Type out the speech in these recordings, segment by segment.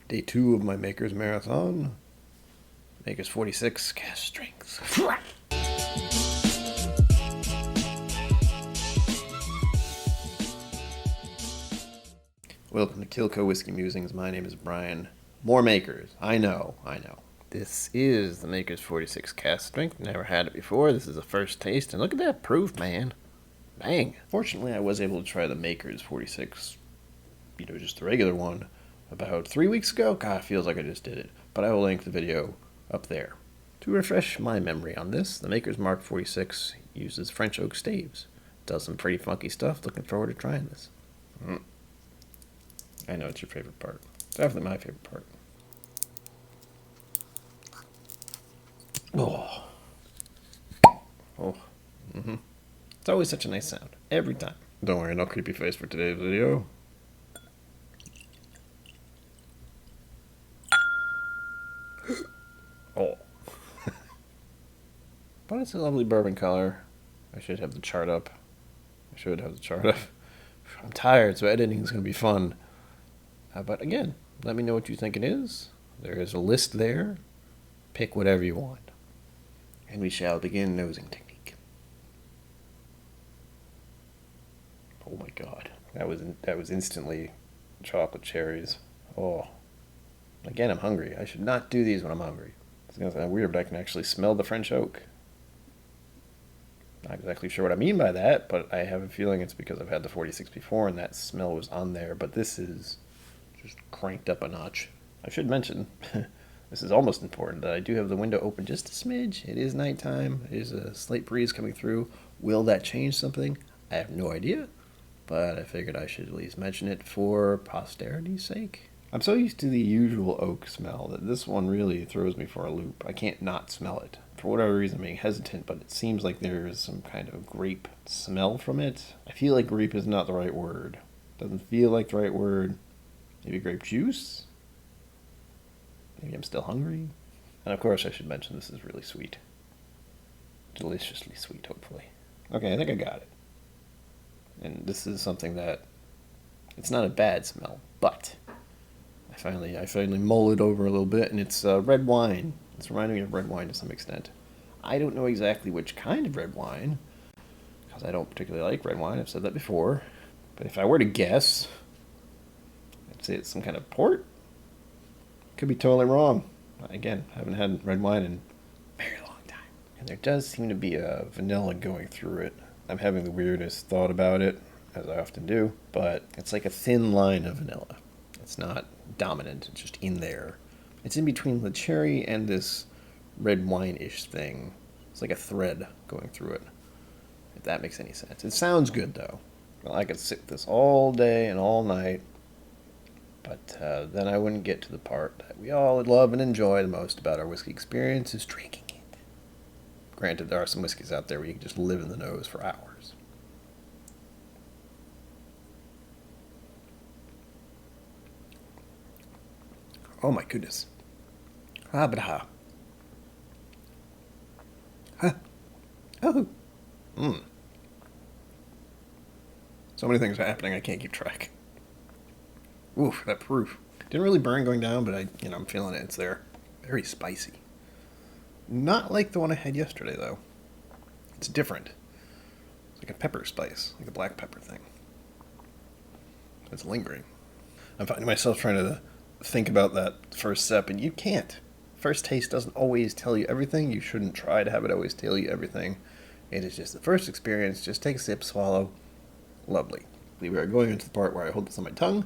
Day 2 of my Maker's Marathon. Maker's 46, Cask strength. Welcome to KIllco Whiskey Musings. My name is Brian. More Makers. I know. This is the Maker's 46 Cask strength. Never had it before. This is a first taste, and look at that proof, man. Bang. Fortunately, I was able to try the Maker's 46, just the regular one, about 3 weeks ago. God, it feels like I just did it. But I will link the video up there. To refresh my memory on this, the Maker's Mark 46 uses French oak staves. Does some pretty funky stuff. Looking forward to trying this. I know it's your favorite part. Definitely my favorite part. Oh. It's always such a nice sound. Every time. Don't worry, no creepy face for today's video. Oh. But it's a lovely bourbon color. I should have the chart up. I'm tired, so editing is going to be fun. But again, let me know what you think it is. There is a list there. Pick whatever you want. And we shall begin nosing technique. Oh my god. That was instantly chocolate cherries. Oh. Again, I'm hungry. I should not do these when I'm hungry. It's going to sound weird, but I can actually smell the French oak. Not exactly sure what I mean by that, but I have a feeling it's because I've had the 46 before and that smell was on there, but this is just cranked up a notch. I should mention, this is almost important, that I do have the window open just a smidge. It is nighttime. It is a slight breeze coming through. Will that change something? I have no idea, but I figured I should at least mention it for posterity's sake. I'm so used to the usual oak smell that this one really throws me for a loop. I can't not smell it. For whatever reason, I'm being hesitant, but it seems like there is some kind of grape smell from it. I feel like grape is not the right word. Doesn't feel like the right word. Maybe grape juice? Maybe I'm still hungry? And of course, I should mention this is really sweet. Deliciously sweet, hopefully. Okay, I think I got it. And this is something that, it's not a bad smell, but I finally mull it over a little bit, and it's red wine. It's reminding me of red wine to some extent. I don't know exactly which kind of red wine, because I don't particularly like red wine. I've said that before. But if I were to guess, I'd say it's some kind of port. Could be totally wrong. Again, I haven't had red wine in a very long time. And there does seem to be a vanilla going through it. I'm having the weirdest thought about it, as I often do, but it's like a thin line of vanilla. It's not dominant, it's just in there. It's in between the cherry and this red wine-ish thing. It's like a thread going through it, if that makes any sense. It sounds good, though. Well, I could sip this all day and all night, but then I wouldn't get to the part that we all love and enjoy the most about our whiskey experience, is drinking it. Granted, there are some whiskeys out there where you can just live in the nose for hours. Oh my goodness. Ah, but ha. Huh. Oh. So many things are happening, I can't keep track. Oof, that proof. Didn't really burn going down, but I'm feeling it. It's there. Very spicy. Not like the one I had yesterday, though. It's different. It's like a pepper spice, like a black pepper thing. It's lingering. I'm finding myself trying to think about that first sip, and you can't. First taste doesn't always tell you everything. You shouldn't try to have it always tell you everything. It is just the first experience. Just take a sip, swallow. Lovely. We are going into the part where I hold this on my tongue,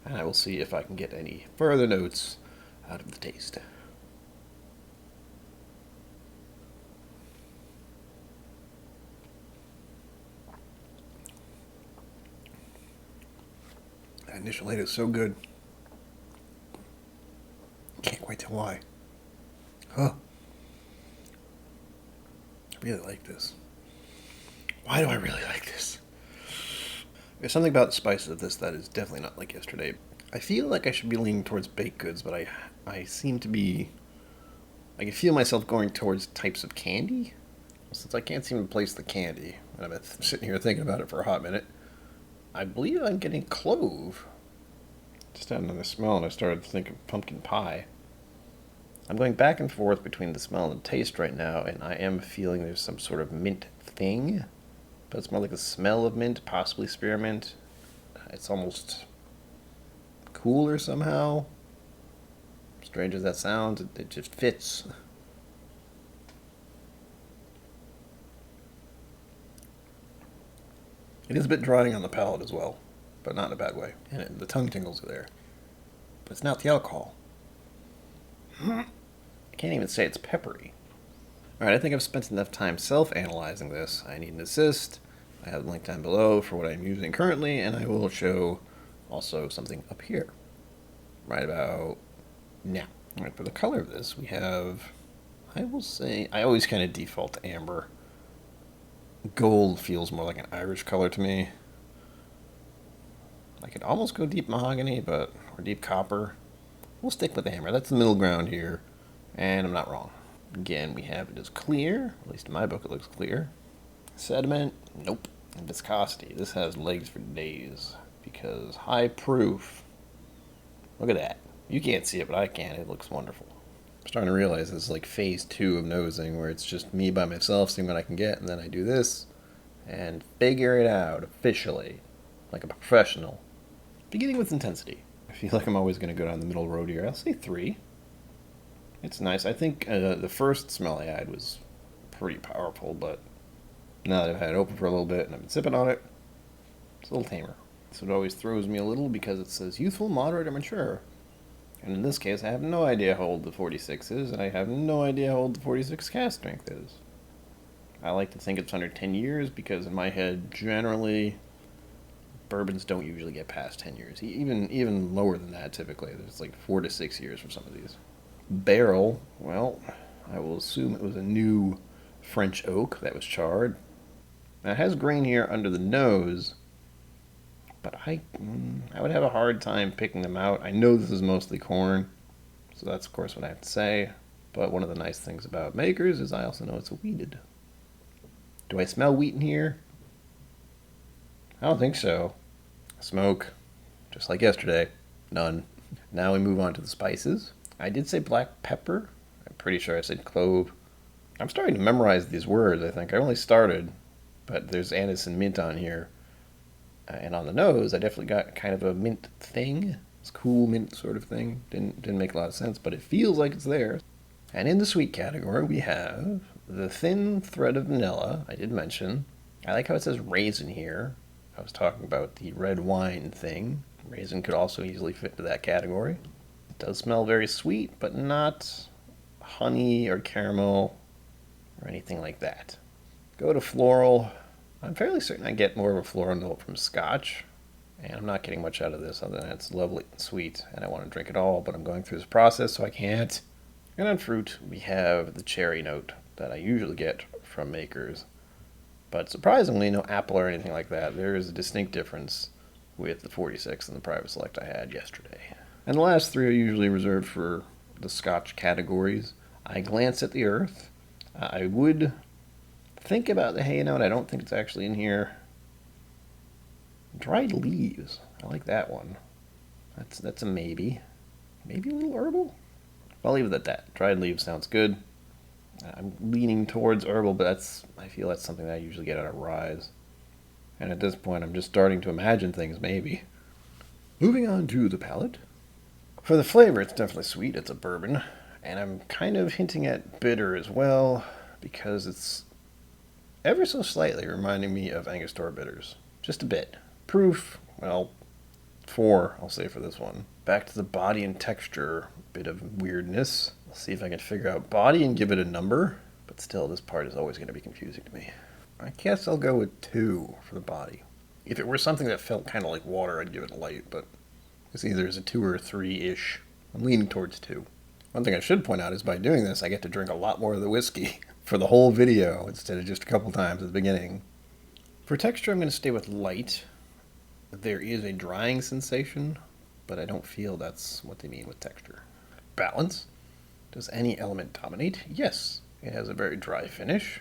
and I will see if I can get any further notes out of the taste. That initial hit is so good. Can't quite tell why. Huh. I really like this. Why do I really like this? There's something about the spices of this that is definitely not like yesterday. I feel like I should be leaning towards baked goods, but I seem to be... I can feel myself going towards types of candy. Since I can't seem to place the candy, and I've been sitting here thinking about it for a hot minute, I believe I'm getting clove. Just had another smell and I started to think of pumpkin pie. I'm going back and forth between the smell and the taste right now, and I am feeling there's some sort of mint thing, but it's more like the smell of mint, possibly spearmint. It's almost cooler somehow. Strange as that sounds, it just fits. It is a bit drying on the palate as well, but not in a bad way. And the tongue tingles are there. But it's not the alcohol. I can't even say it's peppery. Alright, I think I've spent enough time self-analyzing this. I need an assist. I have the link down below for what I'm using currently, and I will show also something up here. Right about now. Alright, for the color of this, we have, I will say, I always kind of default to amber. Gold feels more like an Irish color to me. I could almost go deep mahogany, or deep copper. We'll stick with amber. That's the middle ground here, and I'm not wrong. Again, we have it as clear. At least in my book it looks clear. Sediment, nope. And viscosity, this has legs for days, because high proof. Look at that. You can't see it, but I can. It looks wonderful. I'm starting to realize this is like phase 2 of nosing, where it's just me by myself seeing what I can get, and then I do this and figure it out officially, like a professional. Beginning with intensity. I feel like I'm always going to go down the middle road here. I'll say 3. It's nice. I think the first smell I had was pretty powerful, but now that I've had it open for a little bit and I've been sipping on it, it's a little tamer. So it always throws me a little because it says youthful, moderate, or mature. And in this case, I have no idea how old the 46 is, and I have no idea how old the 46 cask strength is. I like to think it's under 10 years because in my head, generally, bourbons don't usually get past 10 years. Even lower than that, typically. There's like 4 to 6 years for some of these. Barrel, well, I will assume it was a new French oak that was charred. Now, it has grain here under the nose, but I would have a hard time picking them out. I know this is mostly corn, so that's of course what I have to say. But one of the nice things about makers is I also know it's a wheated. Do I smell wheat in here? I don't think so. Smoke, just like yesterday, none. Now we move on to the spices. I did say black pepper. I'm pretty sure I said clove. I'm starting to memorize these words, I think. I only started, but there's anise and mint on here. And on the nose, I definitely got kind of a mint thing. It's cool mint sort of thing. Didn't make a lot of sense, but it feels like it's there. And in the sweet category, we have the thin thread of vanilla, I did mention. I like how it says raisin here. I was talking about the red wine thing. Raisin could also easily fit into that category. It does smell very sweet, but not honey or caramel or anything like that. Go to floral. I'm fairly certain I get more of a floral note from Scotch, and I'm not getting much out of this other than it's lovely and sweet, and I want to drink it all, but I'm going through this process, so I can't. And on fruit, we have the cherry note that I usually get from makers, but surprisingly, no apple or anything like that. There is a distinct difference with the 46 and the Private Select I had yesterday. And the last 3 are usually reserved for the Scotch categories. I glance at the earth. I would think about the hay note. I don't think it's actually in here. Dried leaves. I like that one. That's a maybe. Maybe a little herbal? I'll leave it at that. Dried leaves sounds good. I'm leaning towards herbal, but I feel that's something that I usually get out of ryes. And at this point, I'm just starting to imagine things, maybe. Moving on to the palate. For the flavor, it's definitely sweet. It's a bourbon. And I'm kind of hinting at bitter as well, because it's ever so slightly reminding me of Angostura bitters. Just a bit. Proof, well, 4, I'll say for this one. Back to the body and texture, bit of weirdness. I'll see if I can figure out body and give it a number, but still, this part is always going to be confusing to me. I guess I'll go with 2 for the body. If it were something that felt kind of like water, I'd give it a light, but it's either a 2 or a 3-ish. I'm leaning towards 2. One thing I should point out is by doing this, I get to drink a lot more of the whiskey for the whole video instead of just a couple times at the beginning. For texture, I'm going to stay with light. There is a drying sensation, but I don't feel that's what they mean with texture. Balance. Does any element dominate? Yes. It has a very dry finish.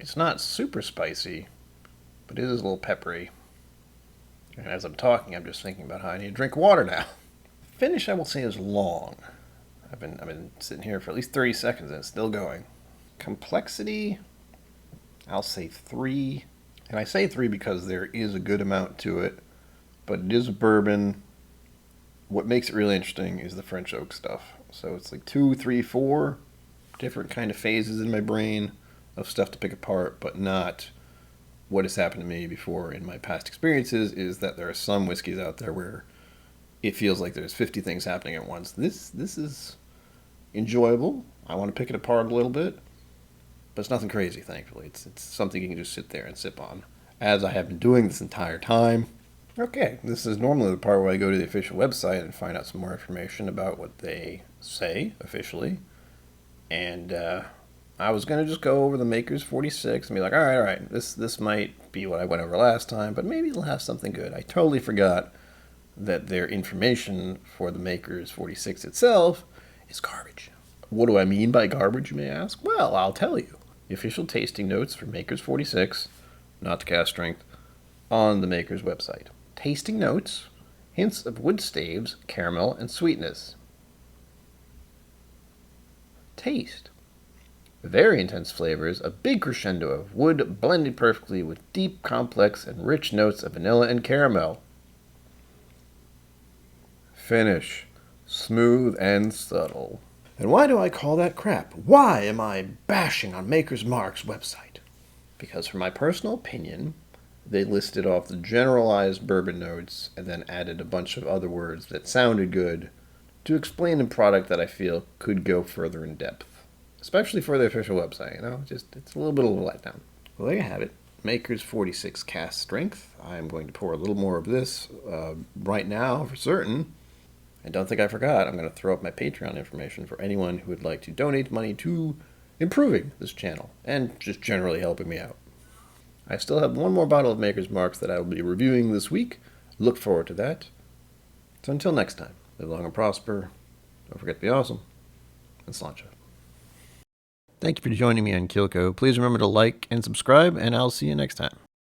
It's not super spicy, but it is a little peppery. And as I'm talking, I'm just thinking about how I need to drink water now. Finish, I will say, is long. I've been sitting here for at least 30 seconds and it's still going. Complexity, I'll say 3. And I say 3 because there is a good amount to it, but it is a bourbon. What makes it really interesting is the French oak stuff. So it's like 2, 3, 4 different kind of phases in my brain of stuff to pick apart, but not what has happened to me before in my past experiences is that there are some whiskeys out there where it feels like there's 50 things happening at once. This is enjoyable. I want to pick it apart a little bit, but it's nothing crazy, thankfully. It's something you can just sit there and sip on, as I have been doing this entire time. Okay, this is normally the part where I go to the official website and find out some more information about what they say officially. And I was going to just go over the Maker's 46 and be like, all right, this might be what I went over last time, but maybe it'll have something good. I totally forgot that their information for the Maker's 46 itself is garbage. What do I mean by garbage, you may ask? Well, I'll tell you. The official tasting notes for Maker's 46, not to cast strength, on the Maker's website. Tasting notes, hints of wood staves, caramel, and sweetness. Taste. Very intense flavors, a big crescendo of wood blended perfectly with deep, complex, and rich notes of vanilla and caramel. Finish. Smooth and subtle. And why do I call that crap? Why am I bashing on Maker's Mark's website? Because for my personal opinion, they listed off the generalized bourbon notes and then added a bunch of other words that sounded good to explain a product that I feel could go further in depth. Especially for the official website, it's a little bit of a letdown. Well, there you have it. Maker's 46 Cask Strength. I'm going to pour a little more of this right now for certain. And don't think I forgot, I'm going to throw up my Patreon information for anyone who would like to donate money to improving this channel and just generally helping me out. I still have one more bottle of Maker's Marks that I will be reviewing this week. Look forward to that. So until next time, live long and prosper. Don't forget to be awesome. And sláinte. Thank you for joining me on KIllco. Please remember to like and subscribe, and I'll see you next time.